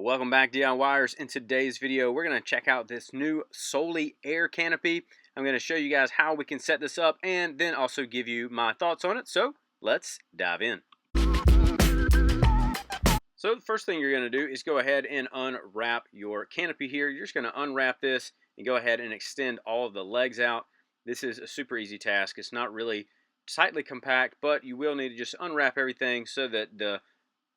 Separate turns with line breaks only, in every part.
Welcome back, DIYers. In today's video, we're going to check out this new Soli Air Canopy. I'm going to show you guys how we can set this up and then also give you my thoughts on it. So let's dive in. So the first thing you're going to do is go ahead and unwrap your canopy here. You're just going to unwrap this and go ahead and extend all of the legs out. This is a super easy task. It's not really tightly compact, but you will need to just unwrap everything so that the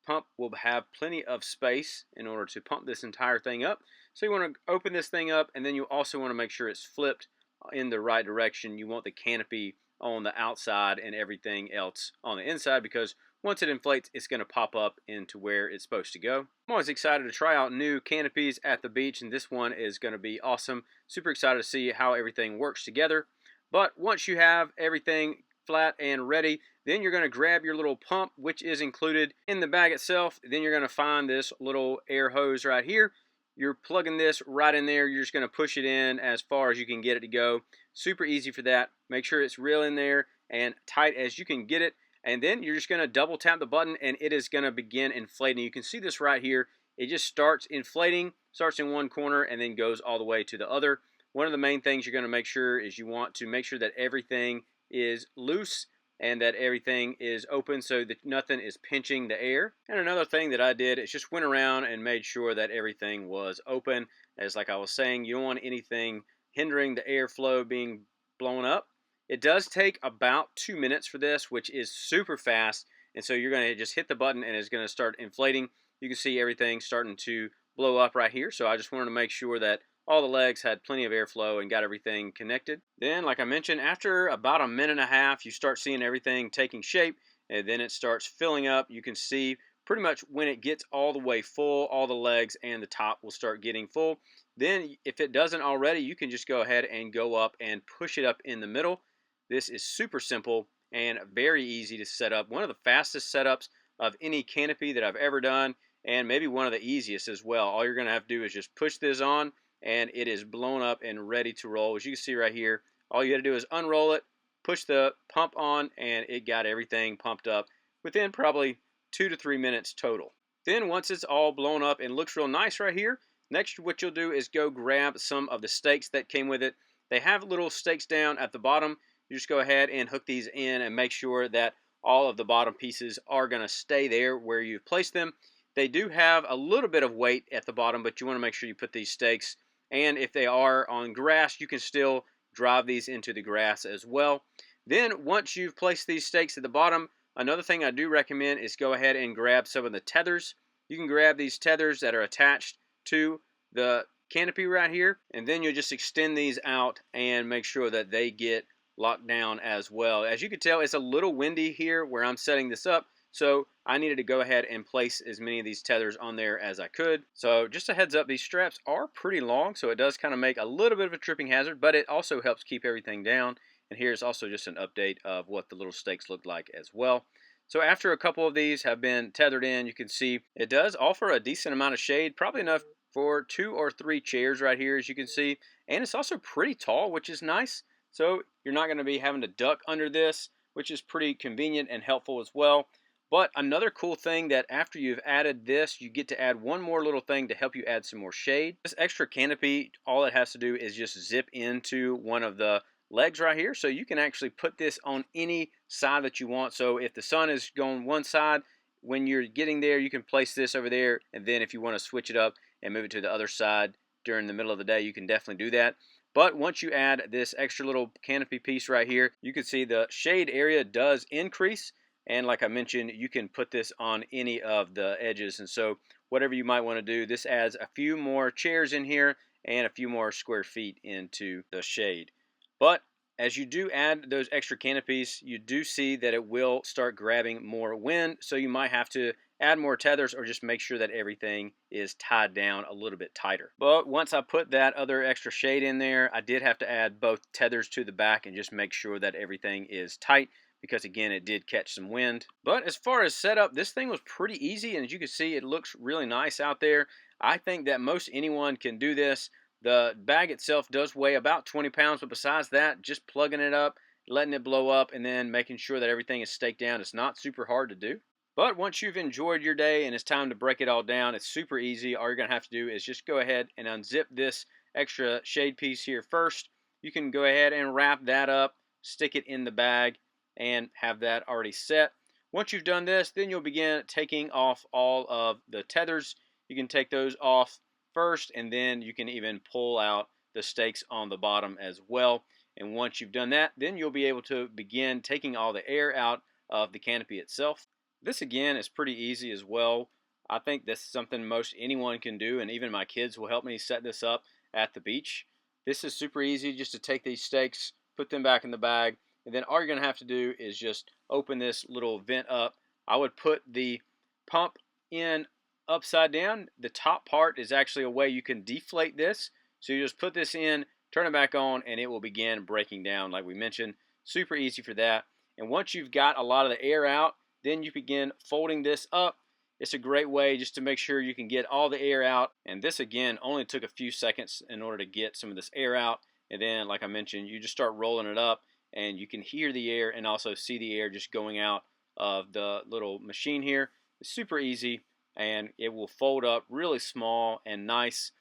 pump will have plenty of space in order to pump this entire thing up. So you want to open this thing up, and then you also want to make sure it's flipped in the right direction. You want the canopy on the outside and everything else on the inside, because once it inflates, it's going to pop up into where it's supposed to go. I'm always excited to try out new canopies at the beach, and this one is going to be awesome. Super excited to see how everything works together. But once you have everything flat and ready, then you're going to grab your little pump, which is included in the bag itself. Then you're going to find this little air hose right here. You're plugging this right in there. You're just going to push it in as far as you can get it to go. Super easy for that. Make sure it's real in there and tight as you can get it. And then you're just going to double tap the button and it is going to begin inflating. You can see this right here. It just starts inflating, starts in one corner and then goes all the way to the other. One of the main things you're going to make sure is you want to make sure that everything is loose and that everything is open so that nothing is pinching the air. And another thing that I did is just went around and made sure that everything was open. As like I was saying, you don't want anything hindering the airflow being blown up. It does take about 2 minutes for this, which is super fast. And so you're going to just hit the button and it's going to start inflating. You can see everything starting to blow up right here. So I just wanted to make sure that all the legs had plenty of airflow and got everything connected. Then, like I mentioned, after about a minute and a half, you start seeing everything taking shape, and then it starts filling up. You can see pretty much when it gets all the way full, all the legs and the top will start getting full. Then, if it doesn't already, you can just go ahead and go up and push it up in the middle. This is super simple and very easy to set up. One of the fastest setups of any canopy that I've ever done, and maybe one of the easiest as well. All you're going to have to do is just push this on, and it is blown up and ready to roll. As you can see right here, all you got to do is unroll it, push the pump on, and it got everything pumped up within probably 2 to 3 minutes total. Then once it's all blown up and looks real nice right here, next what you'll do is go grab some of the stakes that came with it. They have little stakes down at the bottom. You just go ahead and hook these in and make sure that all of the bottom pieces are going to stay there where you've placed them. They do have a little bit of weight at the bottom, but you want to make sure you put these stakes, and if they are on grass, you can still drive these into the grass as well. Then once you've placed these stakes at the bottom, another thing I do recommend is go ahead and grab some of the tethers. You can grab these tethers that are attached to the canopy right here, and then you'll just extend these out and make sure that they get locked down as well. As you can tell, it's a little windy here where I'm setting this up, so I needed to go ahead and place as many of these tethers on there as I could. So just a heads up, these straps are pretty long, so it does kind of make a little bit of a tripping hazard, but it also helps keep everything down. And here's also just an update of what the little stakes look like as well. So after a couple of these have been tethered in, you can see it does offer a decent amount of shade, probably enough for 2 or 3 chairs right here, as you can see. And it's also pretty tall, which is nice. So you're not going to be having to duck under this, which is pretty convenient and helpful as well. But another cool thing that after you've added this, you get to add one more little thing to help you add some more shade. This extra canopy, all it has to do is just zip into one of the legs right here. So you can actually put this on any side that you want. So if the sun is going one side, when you're getting there, you can place this over there. And then if you want to switch it up and move it to the other side during the middle of the day, you can definitely do that. But once you add this extra little canopy piece right here, you can see the shade area does increase. And like I mentioned, you can put this on any of the edges. And so whatever you might want to do, this adds a few more chairs in here and a few more square feet into the shade. But as you do add those extra canopies, you do see that it will start grabbing more wind. So you might have to add more tethers or just make sure that everything is tied down a little bit tighter. But once I put that other extra shade in there, I did have to add both tethers to the back and just make sure that everything is tight, because again, it did catch some wind. But as far as setup, this thing was pretty easy, and as you can see, it looks really nice out there. I think that most anyone can do this. The bag itself does weigh about 20 pounds, but besides that, just plugging it up, letting it blow up, and then making sure that everything is staked down is not super hard to do. But once you've enjoyed your day and it's time to break it all down, it's super easy. All you're going to have to do is just go ahead and unzip this extra shade piece here first. You can go ahead and wrap that up, stick it in the bag, and have that already set. Once you've done this, then you'll begin taking off all of the tethers. You can take those off first, and then you can even pull out the stakes on the bottom as well. And once you've done that, then you'll be able to begin taking all the air out of the canopy itself. This again is pretty easy as well. I think this is something most anyone can do, and even my kids will help me set this up at the beach. This is super easy, just to take these stakes, put them back in the bag, and then all you're going to have to do is just open this little vent up. I would put the pump in upside down. The top part is actually a way you can deflate this. So you just put this in, turn it back on, and it will begin breaking down like we mentioned. Super easy for that. And once you've got a lot of the air out, then you begin folding this up. It's a great way just to make sure you can get all the air out. And this again only took a few seconds in order to get some of this air out. And then, like I mentioned, you just start rolling it up and you can hear the air and also see the air just going out of the little machine here. It's super easy and it will fold up really small and nice.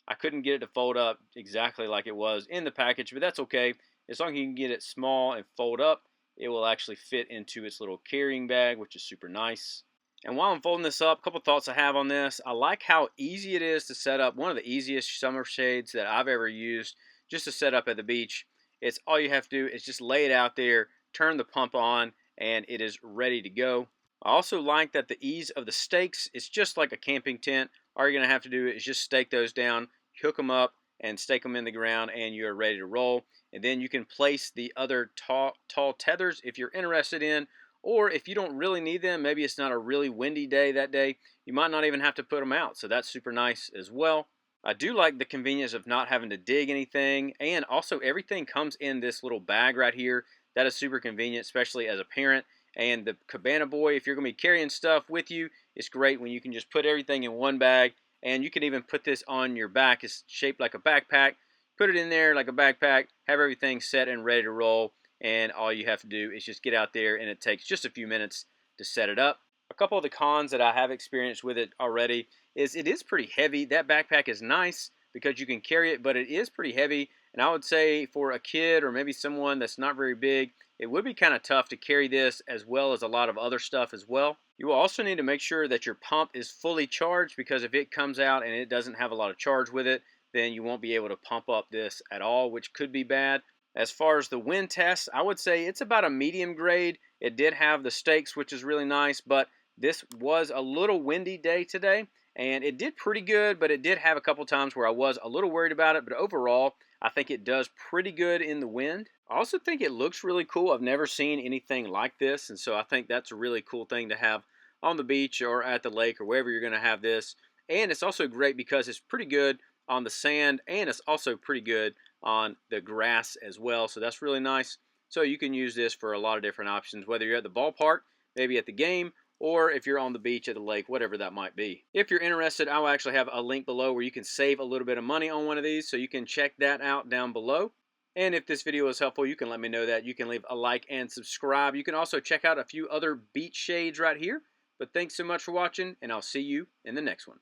I couldn't get it to fold up exactly like it was in the package, but that's okay. As long as you can get it small and fold up, it will actually fit into its little carrying bag, which is super nice. And while I'm folding this up, a couple thoughts I have on this. I like how easy it is to set up. One of the easiest summer shades that I've ever used just to set up at the beach. It's all you have to do is just lay it out there, turn the pump on, and it is ready to go. I also like that the ease of the stakes is just like a camping tent. All you're going to have to do is just stake those down, hook them up, and stake them in the ground, and you're ready to roll. And then you can place the other tall tethers if you're interested in, or if you don't really need them, maybe it's not a really windy day that day, you might not even have to put them out. So that's super nice as well. I do like the convenience of not having to dig anything, and also everything comes in this little bag right here. That is super convenient, especially as a parent. And the Cabana Boy, if you're going to be carrying stuff with you, it's great when you can just put everything in one bag. And you can even put this on your back. It's shaped like a backpack. Put it in there like a backpack, have everything set and ready to roll, and all you have to do is just get out there, and it takes just a few minutes to set it up. A couple of the cons that I have experienced with it already is it is pretty heavy. That backpack is nice because you can carry it, but it is pretty heavy, and I would say for a kid or maybe someone that's not very big, it would be kind of tough to carry this as well as a lot of other stuff as well. You will also need to make sure that your pump is fully charged, because if it comes out and it doesn't have a lot of charge with it, then you won't be able to pump up this at all, which could be bad. As far as the wind test, I would say it's about a medium grade. It did have the stakes, which is really nice, but this was a little windy day today, and it did pretty good, but it did have a couple times where I was a little worried about it, but overall, I think it does pretty good in the wind. I also think it looks really cool. I've never seen anything like this, and so I think that's a really cool thing to have on the beach or at the lake or wherever you're going to have this. And it's also great because it's pretty good on the sand, and it's also pretty good on the grass as well, so that's really nice. So you can use this for a lot of different options, whether you're at the ballpark, maybe at the game, or if you're on the beach, at the lake, whatever that might be. If you're interested, I will actually have a link below where you can save a little bit of money on one of these, so you can check that out down below. And if this video was helpful, you can let me know that. You can leave a like and subscribe. You can also check out a few other beach shades right here. But thanks so much for watching, and I'll see you in the next one.